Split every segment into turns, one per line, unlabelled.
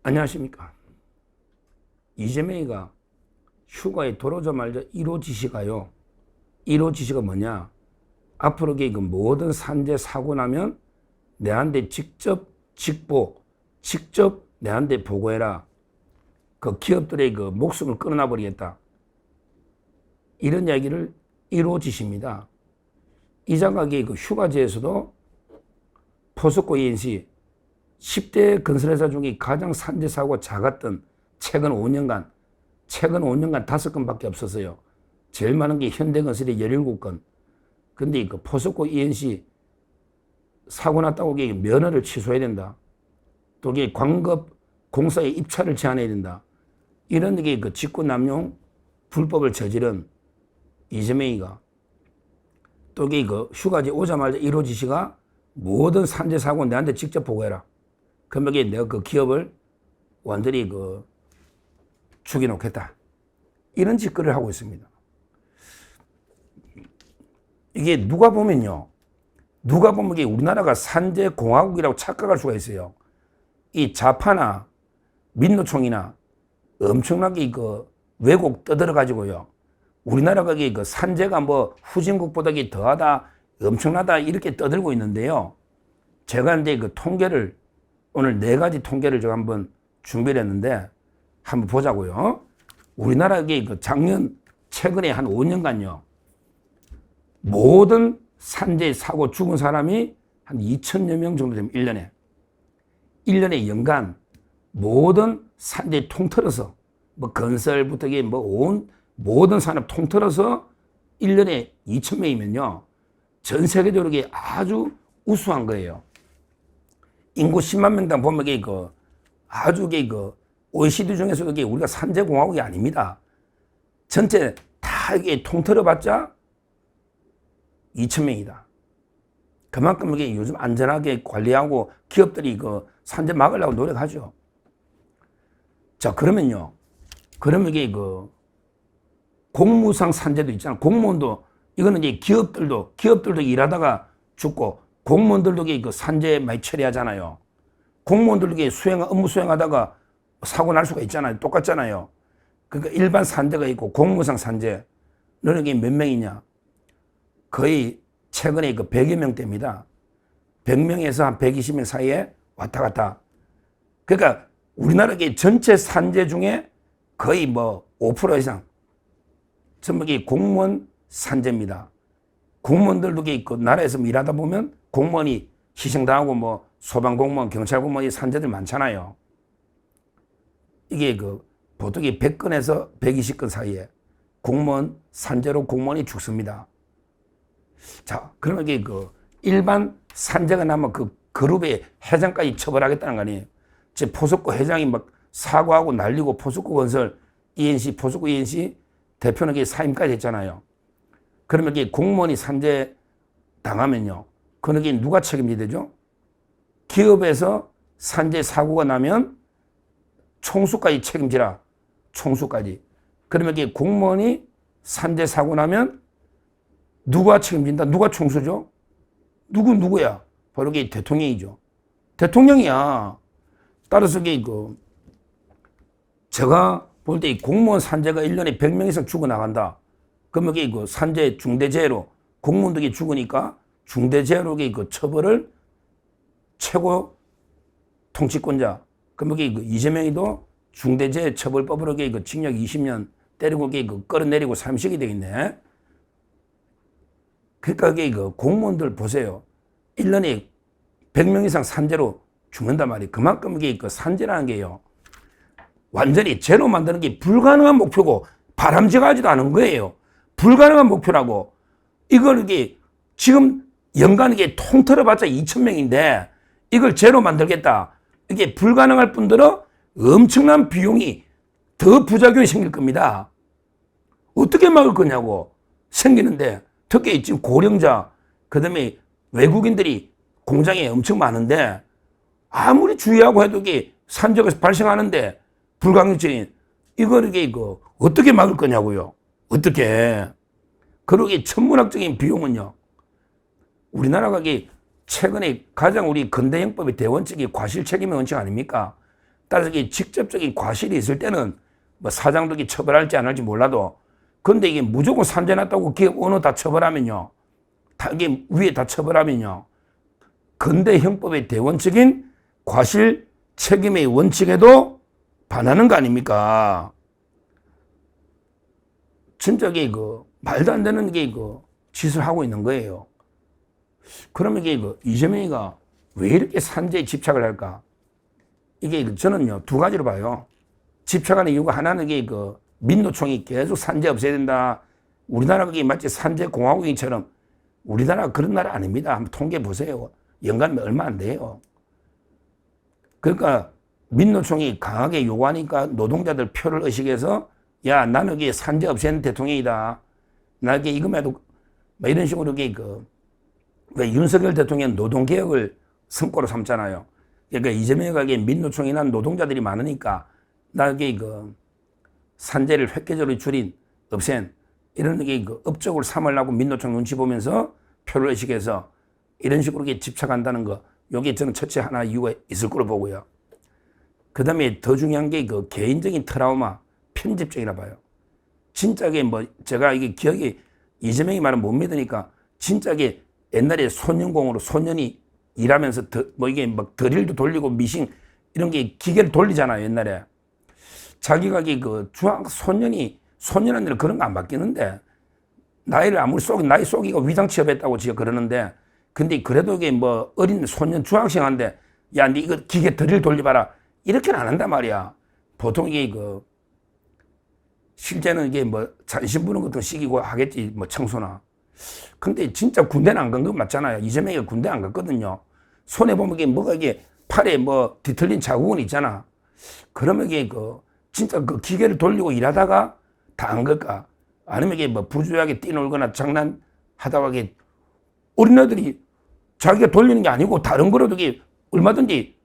안녕하십니까. 이재명이가 휴가에 돌아오자마자 1호 지시가요. 1호 지시가 뭐냐? 앞으로 그 모든 산재 사고 나면 내한테 직접 직보, 직접 내한테 보고해라. 그 기업들의 그 목숨을 끊어놔 버리겠다. 이런 이야기를 1호 지시입니다. 이 장각의 그 휴가지에서도 포스코 ENC 10대 건설회사 중에 가장 산재 사고가 작았던 최근 5년간 5건밖에 없었어요. 제일 많은 게 현대건설이 17건. 근데 그 포스코 ENC 사고 났다고 면허를 취소해야 된다. 또 광급 공사에 입찰을 제한해야 된다. 이런 게 그 직권남용 불법을 저지른 이재명이가 또 그 휴가지 오자마자 1호 지시가 모든 산재 사고 내한테 직접 보고해라. 그러면 내가 그 기업을 완전히 그 죽여놓겠다. 이런 짓거리를 하고 있습니다. 이게 누가 보면 이게 우리나라가 산재 공화국이라고 착각할 수가 있어요. 이 좌파나 민노총이나 엄청나게 그 왜곡 떠들어가지고요. 우리나라가 그 산재가 뭐 후진국보다 더하다, 엄청나다 이렇게 떠들고 있는데요. 제가 이제 그 통계를 오늘 4가지 통계를 제가 한번 준비를 했는데 한번 보자고요. 우리나라가 그 작년 최근에 한 5년간요. 모든 산재 사고 죽은 사람이 한 2천여 명 정도 되면 1년에 연간 모든 산재 통틀어서 뭐 건설부터 뭐 모든 산업 통틀어서 1년에 2천 명이면요. 전 세계적으로 아주 우수한 거예요. 인구 10만 명당 보면 아주 OECD 중에서도 우리가 산재공화국이 아닙니다. 전체 다 통틀어봤자 2천 명이다. 그만큼 요즘 안전하게 관리하고 기업들이 산재 막으려고 노력하죠. 자, 그러면 공무상 산재도 있잖아. 공무원도, 이거는 기업들도 일하다가 죽고, 공무원들도 산재 많이 처리하잖아요. 공무원들도 업무 수행하다가 사고 날 수가 있잖아요. 똑같잖아요. 그러니까 일반 산재가 있고 공무상 산재. 너는 몇 명이냐? 거의 최근에 100여 명대입니다. 100명에서 한 120명 사이에 왔다 갔다. 그러니까 우리나라 전체 산재 중에 거의 5% 이상 전부 공무원 산재입니다. 공무원들도 나라에서 일하다 보면 공무원이 희생당하고 소방공무원, 경찰공무원이 산재들 많잖아요. 이게 보통 100건에서 120건 사이에 공무원 산재로 공무원이 죽습니다. 자, 그러면 일반 산재가 나면 그 그룹의 회장까지 처벌하겠다는 거 아니에요. 제 포스코 회장이 사과하고 난리고 포스코 건설 포스코 ENC 대표는 사임까지 했잖아요. 그러면 공무원이 산재 당하면요. 그는 누가 책임져야 되죠? 기업에서 산재 사고가 나면 총수까지 책임지라. 총수까지. 그러면 공무원이 산재 사고 나면 누가 책임진다? 누가 총수죠? 누구야? 바로 대통령이죠. 대통령이야. 따라서 제가 볼 때 공무원 산재가 1년에 100명 이상 죽어나간다. 그러면 산재 중대재해로 공무원들이 죽으니까 중대재해로 처벌을 최고 통치권자. 그러면 이재명이도 중대재해 처벌법으로 징역 20년 때리고 끌어내리고 삼식이 되겠네. 그러니까 공무원들 보세요. 1년에 100명 이상 산재로 죽는단 말이에요. 그만큼 산재라는 게요. 완전히 제로 만드는 게 불가능한 목표고 바람직하지도 않은 거예요. 불가능한 목표라고. 이걸 지금 연간 통틀어봤자 2,000명인데 이걸 제로 만들겠다. 이게 불가능할 뿐더러 엄청난 비용이 더 부작용이 생길 겁니다. 어떻게 막을 거냐고. 생기는데 특히 지금 고령자, 그 다음에 외국인들이 공장에 엄청 많은데 아무리 주의하고 해도 산재가 발생하는데 불가항력적인 이걸 어떻게 막을 거냐고요. 어떻게. 그러기 천문학적인 비용은요. 우리나라가 최근에 가장 우리 근대형법의 대원칙이 과실책임의 원칙 아닙니까? 따라서 이게 직접적인 과실이 있을 때는 뭐 사장도 처벌할지 안 할지 몰라도 근데 이게 무조건 산재 났다고 기업 오너 다 처벌하면요. 다 이게 위에 다 처벌하면요. 근대 형법의 대원칙인 과실 책임의 원칙에도 반하는 거 아닙니까? 진짜 이게 말도 안 되는 게 짓을 하고 있는 거예요. 그러면 이게 이재명이가 왜 이렇게 산재에 집착을 할까? 이게 저는요, 두 가지로 봐요. 집착하는 이유가 하나는 이게 민노총이 계속 산재 없애야 된다. 우리나라가 이게 마치 산재 공화국처럼 우리나라가 그런 나라 아닙니다. 한번 통계 보세요. 연간 얼마 안 돼요. 그러니까 민노총이 강하게 요구하니까 노동자들 표를 의식해서 야, 나는 이게 산재 없애는 대통령이다. 나 이게 이거만 해도 이런 식으로 이게 왜 윤석열 대통령 노동개혁을 성과로 삼잖아요. 그러니까 이재명이 민노총이나 노동자들이 많으니까 나 이게 산재를 획기적으로 줄인 없앤 이런 게 업적으로 삼으려고 민노총 눈치 보면서 표를 의식해서 이런 식으로 집착한다는 거. 요게 저는 첫째 하나 이유가 있을 거로 보고요. 그 다음에 더 중요한 게 개인적인 트라우마, 편집적이라 봐요. 진짜 이게 제가 이게 기억이 이재명이 말은 못 믿으니까 진짜 이게 옛날에 소년공으로 소년이 일하면서 이게 드릴도 돌리고 미싱 이런 게 기계를 돌리잖아요, 옛날에. 자기가 소년한테는 그런 거 안 바뀌는데 나이를 아무리 나이 쏘기가 위장 취업했다고 지가 그러는데 근데 그래도 이게 어린 소년 중학생한테 야, 니 이거 기계 드릴 돌려봐라. 이렇게는 안 한단 말이야. 보통 이게 실제는 이게 잔심 부는 것도 시키고 하겠지, 청소나. 근데 진짜 군대는 안 간 건 맞잖아요. 이재명이가 군대 안 갔거든요. 손에 보면 이게 팔에 뒤틀린 자국은 있잖아. 그러면 이게 진짜 기계를 돌리고 일하다가 다 안 걸까? 아니면 이게 부주의하게 뛰놀거나 장난하다가 이게 어린애들이 자기가 돌리는 게 아니고 다른 거라도 이게 얼마든지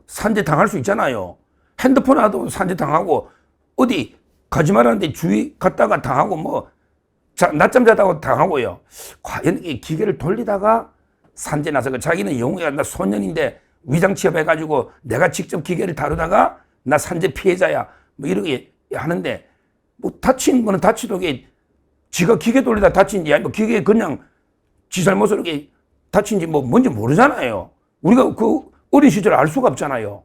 산재 당할 수 있잖아요. 핸드폰 하도 산재 당하고 어디 가지 말았는데 주위 갔다가 당하고 낮잠 자다가 당하고요. 과연 이 기계를 돌리다가 산재 나서 자기는 영웅이야. 나 소년인데 위장 취업해가지고 내가 직접 기계를 다루다가 나 산재 피해자야. 이렇게 하는데 다친 거는 다치도 이게 지가 기계 돌리다 다친지 아니면 기계 그냥 지 잘못으로 이렇게 다친지 뭔지 모르잖아요. 우리가 어린 시절 알 수가 없잖아요.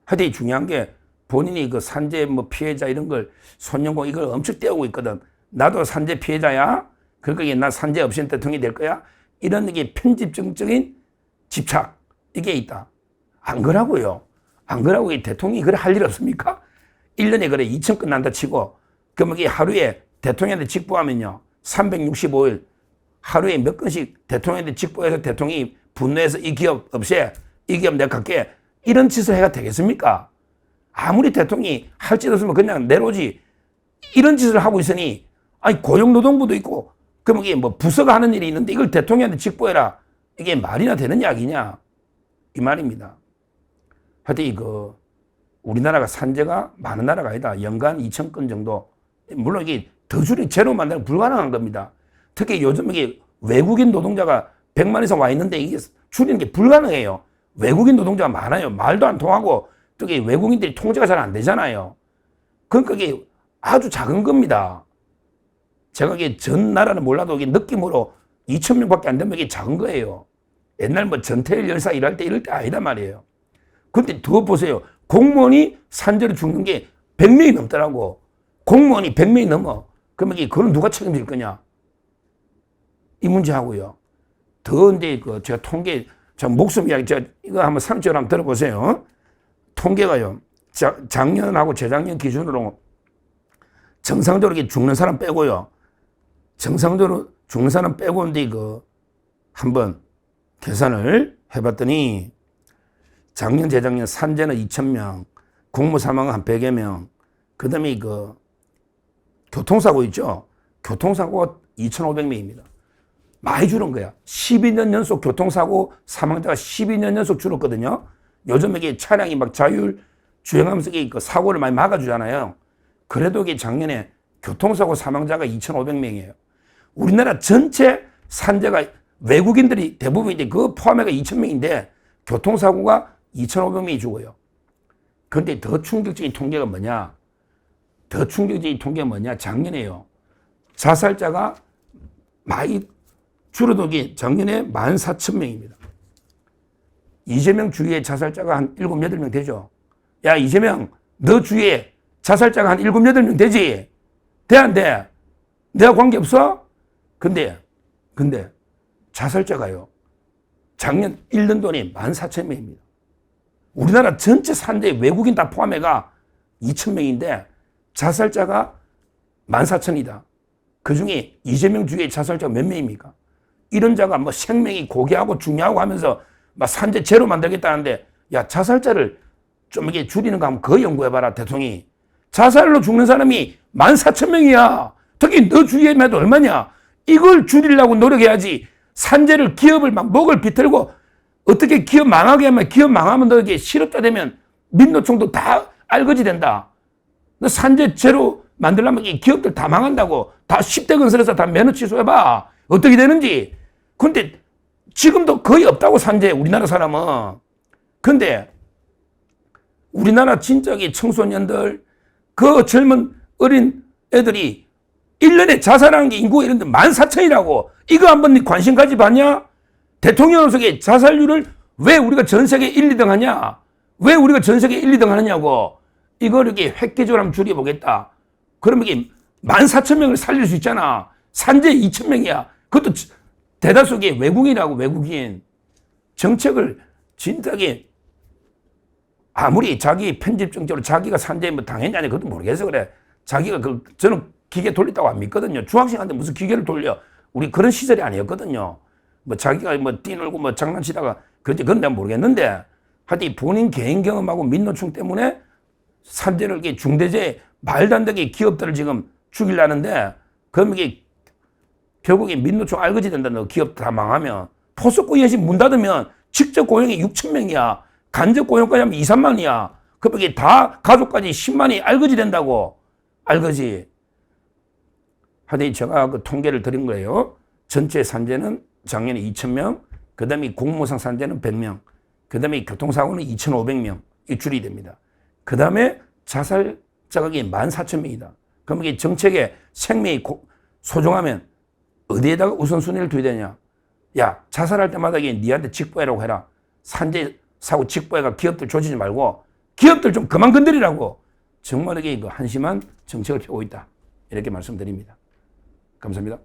하여튼 중요한 게 본인이 산재 피해자 이런 걸 소년공 이걸 엄청 떼우고 있거든. 나도 산재 피해자야. 그러니까 나 산재 없앤 대통령이 될 거야. 이런 게 편집증적인 집착 이게 있다. 안 그러고요. 안 그러고 대통령이 그래 할 일 없습니까? 1년에 그래 2천 끝난다 치고 그러면 이게 하루에 대통령한테 직보하면요. 365일 하루에 몇 건씩 대통령한테 직보해서 대통령이 분노해서 이 기업 없애. 이 기업 내가 갈게. 이런 짓을 해가 되겠습니까? 아무리 대통령이 할 짓 없으면 그냥 내로지. 이런 짓을 하고 있으니 아니 고용노동부도 있고 그럼 이게 부서가 하는 일이 있는데 이걸 대통령한테 직보해라. 이게 말이나 되는 이야기냐? 이 말입니다. 하여튼 우리나라가 산재가 많은 나라가 아니다. 연간 2천 건 정도. 물론 이게 더 줄이 제로 만드는 불가능한 겁니다. 특히 요즘 이게 외국인 노동자가 100만 이상 와 있는데 이게 줄이는 게 불가능해요. 외국인 노동자가 많아요. 말도 안 통하고 또 외국인들이 통제가 잘 안 되잖아요. 그러니까 이게 아주 작은 겁니다. 제가 이게 전 나라는 몰라도 이게 느낌으로 2천 명밖에 안 되면 이게 작은 거예요. 옛날 전태일 열사 일할 때 이럴 때 아니다 말이에요. 근데 더 보세요. 공무원이 산재로 죽는 게 100명이 넘더라고. 공무원이 100명이 넘어. 그러면 그건 누가 책임질 거냐? 이 문제하고요. 더 이제 제가 통계, 목숨 이야기, 이거 한번 상처로 한번 들어보세요. 통계가요. 작년하고 재작년 기준으로 정상적으로 죽는 사람 빼고요. 정상적으로 죽는 사람 빼고인데 한번 계산을 해봤더니 작년, 재작년 산재는 2,000명, 공무 사망은 한 100여 명, 그 다음에 교통사고 있죠? 교통사고가 2,500명입니다. 많이 줄은 거야. 12년 연속 교통사고 사망자가 12년 연속 줄었거든요. 요즘 이게 차량이 자율 주행하면서 사고를 많이 막아주잖아요. 그래도 이게 작년에 교통사고 사망자가 2,500명이에요. 우리나라 전체 산재가 외국인들이 대부분인데 그거 포함해가 2,000명인데 교통사고가 2,500명이 죽어요. 그런데 더 충격적인 통계가 뭐냐? 작년에요. 자살자가 많이 줄어들기 작년에 14,000명입니다. 이재명 주위에 자살자가 한 7, 8명 되죠. 야, 이재명, 너 주위에 자살자가 한 7, 8명 되지? 돼, 안 돼? 내가 관계없어? 근데 자살자가요. 작년 1년 동안에 14,000명입니다. 우리나라 전체 산재 외국인 다 포함해가 2,000명인데 자살자가 14,000이다. 그 중에 이재명 주위에 자살자가 몇 명입니까? 이런 자가 뭐 생명이 고귀하고 중요하고 하면서 막 산재 제로 만들겠다는데, 야, 자살자를 좀 이렇게 줄이는 거 한번 그거 연구해봐라, 대통령이. 자살로 죽는 사람이 14,000명이야. 특히 너 주위에만 해도 얼마냐? 이걸 줄이려고 노력해야지. 산재를 기업을 막 목을 비틀고 어떻게 기업 망하게 하면, 기업 망하면 너 이게 실업자 되면 민노총도 다 알거지 된다. 너 산재 제로 만들려면 이 기업들 다 망한다고. 다 10대 건설에서 다 면허 취소해봐. 어떻게 되는지. 근데 지금도 거의 없다고, 산재, 우리나라 사람은. 근데 우리나라 진작에 청소년들, 그 젊은 어린 애들이 1년에 자살하는 게 인구가 이런데 14,000이라고. 이거 한번 관심 가져봤냐? 대통령으로서 자살률을 왜 우리가 전 세계 1, 2등 하냐? 왜 우리가 전 세계 1, 2등 하느냐고. 이걸 이렇게 획기적으로 한번 줄여보겠다. 그러면 이게 14,000명을 살릴 수 있잖아. 산재 2,000명이야. 그것도 대다수 외국인이라고, 외국인. 정책을 진작에 아무리 자기 편집증적으로 자기가 산재에 뭐 당했냐, 그것도 모르겠어, 그래. 자기가 저는 기계 돌렸다고 안 믿거든요. 중학생한테 무슨 기계를 돌려. 우리 그런 시절이 아니었거든요. 뭐 자기가 뭐 뛰놀고 뭐 장난치다가 그런지 그건 내가 모르겠는데, 하여튼 본인 개인 경험하고 민노총 때문에 산재를 이렇게 중대재해 말도 안 되게 기업들을 지금 죽이려는데, 그럼 이게 결국에 민노총 알거지 된다. 너 기업 다 망하면. 포스코 연신 문 닫으면 직접 고용이 6,000명이야. 간접 고용까지 하면 2, 3만이야. 그럼 이게 다 가족까지 10만이 알거지 된다고. 알거지. 하여튼 제가 그 통계를 드린 거예요. 전체 산재는 작년에 2,000명, 그 다음에 공무상 산재는 100명, 그 다음에 교통사고는 2,500명, 이 줄이 됩니다. 그 다음에 자살자가 14,000명이다. 그럼 이게 정책에 생명이 소중하면 어디에다가 우선순위를 둬야 되냐? 야, 자살할 때마다 니한테 직보해라고 해라. 산재 사고 직보해가 기업들 조지지 말고 기업들 좀 그만 건드리라고. 정말 이게 한심한 정책을 펴고 있다. 이렇게 말씀드립니다. 감사합니다.